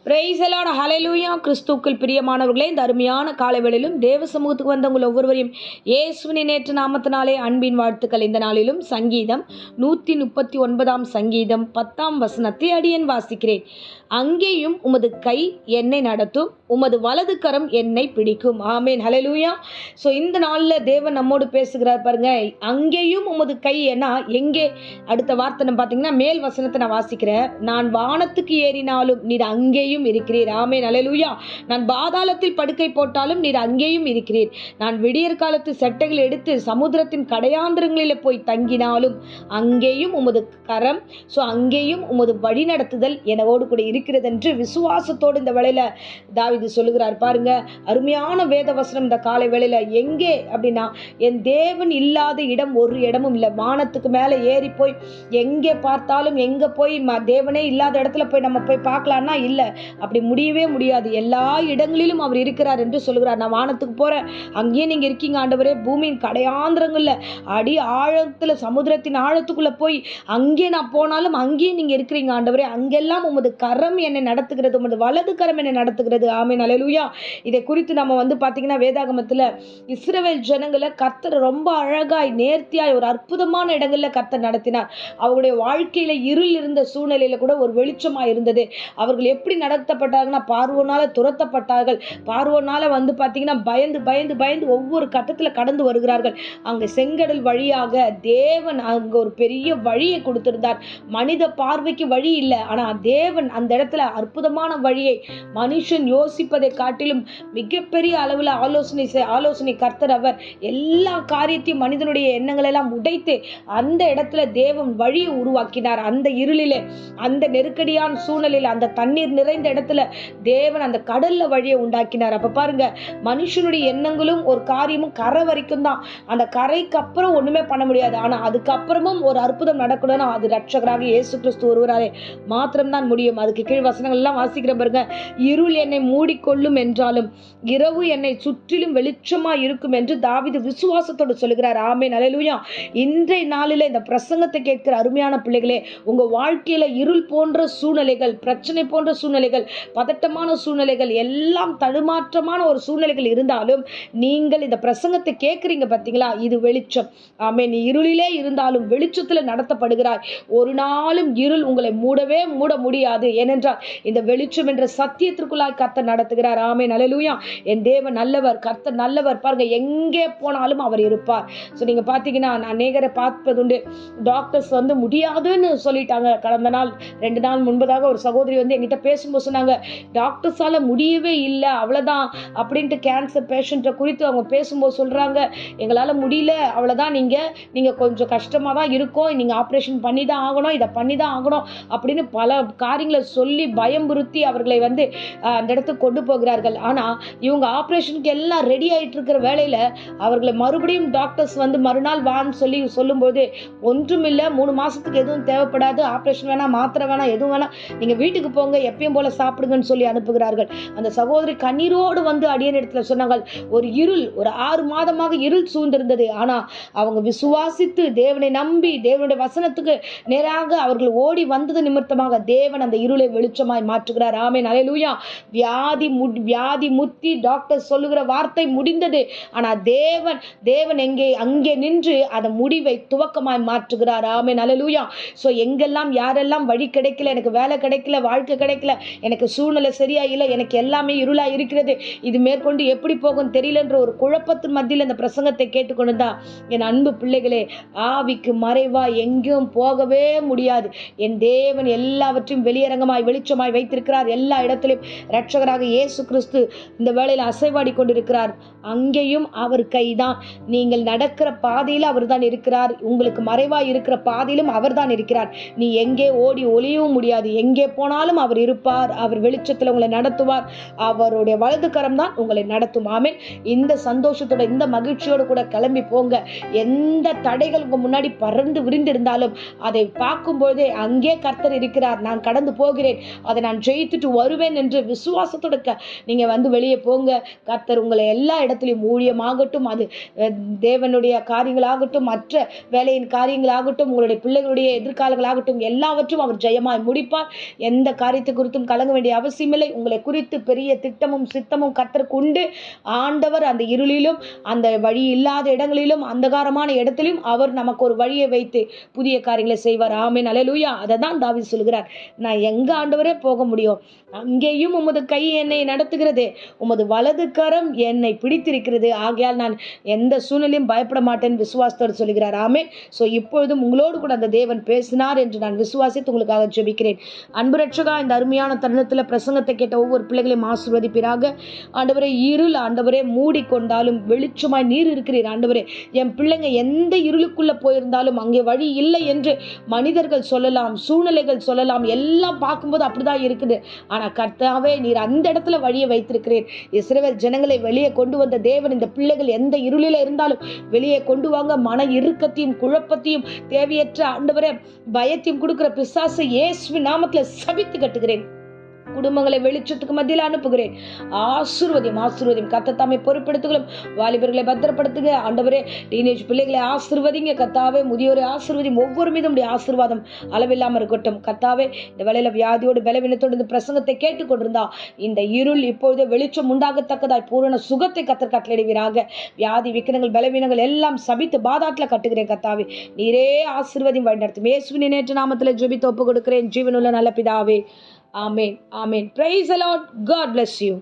Praise the Lord, ஹல்லேலூயா. கிறிஸ்துவுக்குள் பிரியமானவர்களே, இந்த அருமையான காலை வேளையிலும் தேவ சமூகத்துக்கு வந்த உங்கள் ஒவ்வொருவரையும் இயேசுவின் நேற்று நாமத்தினாலே அன்பின் வாழ்த்துக்கள். இந்த நாளிலும் சங்கீதம் 139 சங்கீதம் 10 வசனத்தை அடியேன் வாசிக்கிறேன். அங்கேயும் உமது கை என்னை நடத்தும், உமது வலது கரம் என்னை பிடிக்கும். ஆமேன், ஹல்லேலூயா. ஸோ இந்த நாளில் தேவன் நம்மோடு பேசுகிறார் பாருங்க. அங்கேயும் உமது கை என்ன, எங்கே அடுத்த வார்த்தை பார்த்தீங்கன்னா மேல் வசனத்தை நான் வாசிக்கிறேன். நான் வானத்துக்கு ஏறினாலும் நீர் அங்கேயும் இருக்கிறீர். ஆமேன், ஹல்லேலூயா. நான் பாதாளத்தில் படுக்கை போட்டாலும் நீர் அங்கேயும் இருக்கிறீர். நான் விடியற் காலத்து செட்டைகள் எடுத்து சமுத்திரத்தின் கடையாந்திரங்களில் போய் தங்கினாலும் அங்கேயும் உமது கரம், ஸோ அங்கேயும் உமது வழி நடத்துதல் எனவோடு கூட இருக்கிறது என்று விசுவாசத்தோடு இந்த வேளையில தாவீது சொல்லுகிறார் பாருங்க. அருமையான வேத வசனம் இந்த காலை வேளையில. எங்கே அப்படின்னா, என் தேவன் இல்லாத இடம் ஒரு இடமும் இல்லை. வானத்துக்கு மேலே ஏறி போய் எங்கே பார்த்தாலும் எங்க போய் தேவனே இல்லாத இடத்துல போய் நம்ம போய் பார்க்கலாம்னா இல்லை, அப்படி முடியவே முடியாது. எல்லா இடங்களிலும் அவர் இருக்கிறார் என்று சொல்லுகிறார். நான் வானத்துக்கு போறேன், அங்கேயே நீங்க இருக்கீங்க ஆண்டவரே. பூமியின் கடையாந்திரங்கள்ல அடி ஆழத்துல சமுத்திரத்தின் ஆழத்துக்குள்ள போய் அங்கே நான் போனாலும் அங்கேயே நீங்க இருக்கிறீங்க ஆண்டவரே. அங்கெல்லாம் உமது கரம் என்னை நடத்துகிறது, உமது வலது கரம் என்னை நடத்துகிறது. ஆமென், ஹல்லேலூயா. இதை குறித்து நம்ம பார்த்தீங்கன்னா வேதாகமத்துல இஸ்ரவேல் ஜனங்களை கர்த்தர் ரொம்ப அழகாய் நேர்த்தியாய் ஒரு அற்புதமான இடங்கள்ல கர்த்தர் நடத்தினார். அவருடைய வாழ்க்கையில இருள் இருந்த சூழ்நிலையில கூட ஒரு வெளிச்சமாக இருந்தது. அவர்கள் எப்படி நடத்தப்பட்டாங்கன்னா, பார்வோனால துரத்தப்பட்டார்கள். பார்வோனால பார்த்தீங்கன்னா பயந்து பயந்து பயந்து ஒவ்வொரு கட்டத்தில் கடந்து வருகிறார்கள். அங்க செங்கடல் வழியாக தேவன் அங்க ஒரு பெரிய வழியை கொடுத்திருந்தார். மனித பார்வைக்கு வழி இல்லை, ஆனா தேவன் அந்த இடத்துல அற்புதமான வழியை, மனுஷன் யோசிப்பதை காட்டிலும் மிகப்பெரிய அளவில் ஆலோசனை கர்த்தர். அவர் எல்லா காரியத்தையும் மனிதனுடைய எண்ணங்களை எல்லாம் உடைத்து அந்த இடத்துல தேவன் வழியை உருவாக்கினார். அந்த இருளிலே, அந்த நெருக்கடியான சூழ்நிலையில், அந்த தண்ணீர் நிறைந்த இடத்துல தேவன் அந்த கடல்ல வழியை உண்டாக்கினார். அப்ப பாருங்க, மனுஷனுடைய எண்ணங்களும் ஒரு காரியமும் கரை வரைக்கும் தான். அந்த கரைக்கு அப்புறம் ஒண்ணுமே பண்ண முடியாது. ஆனா அதுக்கப்புறமும் ஒரு அற்புதம் நடக்கணும்னா அது ரட்சகராக இயேசு கிறிஸ்து ஒருவராலே மாத்திரம்தான் முடியும். அதுக்கு கீழ் வசனங்கள் எல்லாம் வாசிக்கிற பாருங்க. இருள் என்னை மூடிக்கொள்ளும் என்றாலும் இரவு என்னை சுற்றிலும் வெளிச்சமா இருக்கும் என்று தாவீது விசுவாசத்தோடு சொல்லுகிறார். ஆமென், ஹல்லேலூயா. இன்றைய நாளில இந்த பிரசங்கத்தை கேட்கிற அருமையான பிள்ளைகளே, உங்க வாழ்க்கையில இருள் போன்ற சூழ்நிலைகள், பிரச்சனை போன்ற சூழ்நிலைகள், பதட்டமான சூழ்நிலைகள், எல்லாம் தடுமாற்றமான ஒரு சூழ்நிலைகள் இருந்தாலும் நீங்கள் இந்த பிரசங்கத்தை கேட்கிறீங்க பார்த்தீங்களா, இது வெளிச்சம். ஆமென். இருளிலே இருந்தாலும் வெளிச்சத்துல நடத்தப்படுகிறாய். ஒரு நாளும் இருள் உங்களை மூட முடியாது. ஏனென்றால் இந்த வெளிச்சம் என்ற சத்தியத்திற்குள்ளாய் கர்த்தர் நடத்துகிறார். ஆமென், ஹல்லேலூயா. என் தேவன் நல்லவர், கர்த்தர் நல்லவர். பாருங்க, எங்கே போனாலும் அவர் இருப்பார். ஸோ நீங்க பார்த்தீங்கன்னா, நான் அநேகரை பார்ப்பதுண்டு. டாக்டர்ஸ் முடியாதுன்னு சொல்லிட்டாங்க. கடந்த நாள் 2 நாள் முன்பதாக ஒரு சகோதரி என்கிட்ட பேசும்போது சொன்னாங்க, டாக்டர்ஸால முடியவே இல்லை, அவ்வளோதான் அப்படின்ட்டு. கேன்சர் பேஷண்ட்டை குறித்து அவங்க பேசும்போது சொல்றாங்க, எங்களால் முடியல, அவ்வளோதான், நீங்க கொஞ்சம் கஷ்டமாக தான் இருக்கும், நீங்க ஆப்ரேஷன் பண்ணி தான் ஆகணும், இதை பண்ணி தான் ஆகணும் அப்படின்னு பல காரியங்களை சொல்லி பயம்புறுத்தி அவர்களை அந்த இடத்துக்கு கொண்டு போகிறார்கள். ஆனா இவங்க ஆப்ரேஷனுக்கு எல்லாம் ரெடி ஆயிட்டு இருக்கிற வேளையில அவர்களை மறுபடியும் டாக்டர்ஸ் மறுநாள் வான்னு சொல்லும்போது, ஒன்றுமில்லை, 3 மாசத்துக்கு எதுவும் தேவைப்படாது, ஆப்ரேஷன் வேணாம், மாத்திரை வேணாம், எதுவும் வேணாம், நீங்க வீட்டுக்கு போங்க, எப்பயும் போல சாப்பிடுங்கன்னு சொல்லி அனுப்புகிறார்கள். அந்த சகோதரி கண்ணீரோடு அடியேன் இடத்துல சொன்னாங்க, ஒரு 6 மாதமாக இருள் சூழ்ந்திருந்தது. ஆனா அவங்க விசுவாசித்து தேவனை நம்பி தேவனுடைய வசனத்துக்கு நேராக அவர்கள் ஓடி வந்தது நிமித்தமாக தேவன் அந்த இருளை வெளிச்சமாய் மாற்றுகிறார். ஆமென், ஹல்லேலூயா. வியாதி முத்தி டாக்டர் சொல்லுகிற வார்த்தை முடிந்தது. ஆனா தேவன் அங்கே நின்று அந்த முடிவை துவக்கமாய் மாற்றுகிறார். ஆமென், ஹல்லேலூயா. ஸோ எங்கெல்லாம் யாரெல்லாம் வழி கிடைக்கல, எனக்கு வேலை கிடைக்கல, வாழ்க்கை கிடைக்கல, எனக்கு சூழ்நிலை சரியா இல்லை, எனக்கு எல்லாமே இருளா இருக்கிறது, இது மேற்கொண்டு எப்படி போகும் தெரியலன்ற ஒரு குழப்பத்தின் மத்தியில் இந்த பிரசங்கத்தை கேட்டுக்கொண்டுதான் என் அன்பு பிள்ளைகளே, ஆவிக்கு மறைவா எங்கேயும் போகவே முடியாது. என் தேவன் எல்லாவற்றையும் வெளியரங்கமாய் வெளிச்சமாய் வைத்திருக்கிறார். எல்லா இடத்திலும் இரட்சகராக இயேசு கிறிஸ்து இந்த வேளையில் அசைவாடி கொண்டிருக்கிறார். அங்கேயும் அவர் கைதான். நீங்கள் நடக்கிற பாதையில் அவர் தான் இருக்கிறார். உங்களுக்கு மறைவாய் இருக்கிற பாதையிலும் அவர் தான் இருக்கிறார். நீ எங்கே ஓடி ஒளியவும் முடியாது. எங்கே போனாலும் அவர் இருப்பார். அவர் வெளிச்சத்தில் உங்களை நடத்துவார். அவருடைய வலது கரம் தான் உங்களை நடத்தும். ஆமென். இந்த சந்தோஷத்தோட, இந்த மகிழ்ச்சியோடு கூட கிளம்பி போங்க. எந்த தடைகள் உங்க முன்னாடி பறந்து விரிந்திருந்தாலும் அதை பார்க்கும்போதே அங்கே கர்த்தர் இருக்கிறார், நான் கடந்து போகிறேன், அதை நான் ஜெயித்துட்டு வருவேன் என்று விசுவாசத்தோட நீங்க வெளியே போங்க. கர்த்தர் உங்களை எல்லா இடத்திலும் ஊழியமாகட்டும், அது தேவனுடைய காரியங்களாகட்டும், மற்ற வேலையின் காரியங்களாகட்டும், உங்களுடைய பிள்ளைகளுடைய எதிர்காலங்களாகட்டும், எல்லாவற்றும் அவர் ஜெயமாய் முடிப்பார். எந்த காரியத்தை குறித்தும் கலங்க வேண்டிய அவசியமில்லை. உங்களை குறித்து பெரிய திட்டமும் சித்தமும் கர்த்தருக்கு உண்டு. ஆண்டவர் அந்த இருளிலும் அந்த வழி இல்லாத இடங்களிலும் அந்தகாரமான இடத்திலும் அவர் நமக்கு ஒரு வழியை வைத்து புதிய காரியங்களை செய்வார். ஆமென், அல்லேலூயா. அதை தான் தாவீது சொல்கிறார், நான் எங்க ஆண்டவரே போக முடியும், அங்கேயும் உமது கை என்னை நடத்துகிறது, உமது வலது கரம் என்னை பிடித்திருக்கிறது, ஆகையால் நான் எந்த சூழ்நிலையும் பயப்பட மாட்டேன் விசுவாசத்தோடு சொல்கிறார். ஆமென். ஸோ இப்பொழுதும் உங்களோடு கூட அந்த தேவன் பேசினார் என்று நான் விசுவாசித்து உங்களுக்காக ஜெபிக்கிறேன். அன்பு ரட்சகா, இந்த அருமையான தருணத்தில் பிரசங்கத்தை கேட்ட ஒவ்வொரு பிள்ளைகளையும் ஆசீர்வதிப்பீராக. ஆண்டவரே, இருள் ஆண்டவரே மூடிக்கொண்டாலும் வெளிச்சமாய் நீர் இருக்கிறீர். ஆண்டவரே, என் பிள்ளைங்க எந்த இருளுக்குள்ள போயிருந்தாலும் அங்கே வழி இல்லை என்று மனிதர்கள் சொல்லலாம், சூழ்நிலைகள் சொல்லலாம், எல்லாம் பார்க்கும்போது அப்படிதான் இருக்குது. ஆனால் கர்த்தாவே, நீர் அந்த இடத்துல வழியை வைத்திருக்கிறீர். இஸ்ரவேல் ஜனங்களை வெளியே கொண்டு வந்த தேவன் இந்த பிள்ளைகள் எந்த இருளில இருந்தாலும் வெளியே கொண்டு வாங்க. மன இறுக்கத்தையும் குழப்பத்தையும் தேவையற்ற ஆண்டவரே பயத்தையும் கொடுக்கிற பிசாசை இயேசுவின் நாமத்தில் சபித்து கட்டுகிறேன். குடும்பங்களை வெளிச்சத்துக்கு மத்தியில் அனுப்புகிறேன். ஆசீர்வதியும் ஆசீர்வதியும். கர்த்தர் தாமே பொறுப்பெடுத்துகளும். வாலிபர்களை பத்திரப்படுத்துங்க ஆண்டவரே. டீனேஜ் பிள்ளைகளை ஆசீர்வதிங்க கர்த்தாவே. முதியோரை ஆசீர்வதியும். ஒவ்வொரு மீதும் ஆசீர்வாதம் அளவில்லாமல் இருக்கட்டும் கர்த்தாவே. இந்த வேளையில வியாதியோடு பலவீனத்தோடு இந்த பிரசங்கத்தை கேட்டுக்கொண்டிருந்தா இந்த இருள் இப்பொழுது வெளிச்சம் உண்டாகத்தக்கதாய் பூரண சுகத்தை கர்த்தர் கட்டளையிடுவீராக. வியாதி விக்கிரங்கள் பலவீனங்கள் எல்லாம் சபித்து பாதாட்டில் கட்டுகிறேன் கர்த்தாவே. நீரே ஆசீர்வதியும் வழிநடத்தும். இயேசுவின் நேற்று நாமத்தில் ஜெபித்து ஒப்பு கொடுக்கிறேன் ஜீவனுள்ள நல்ல பிதாவே. Amen. Amen. Praise the Lord. God bless you.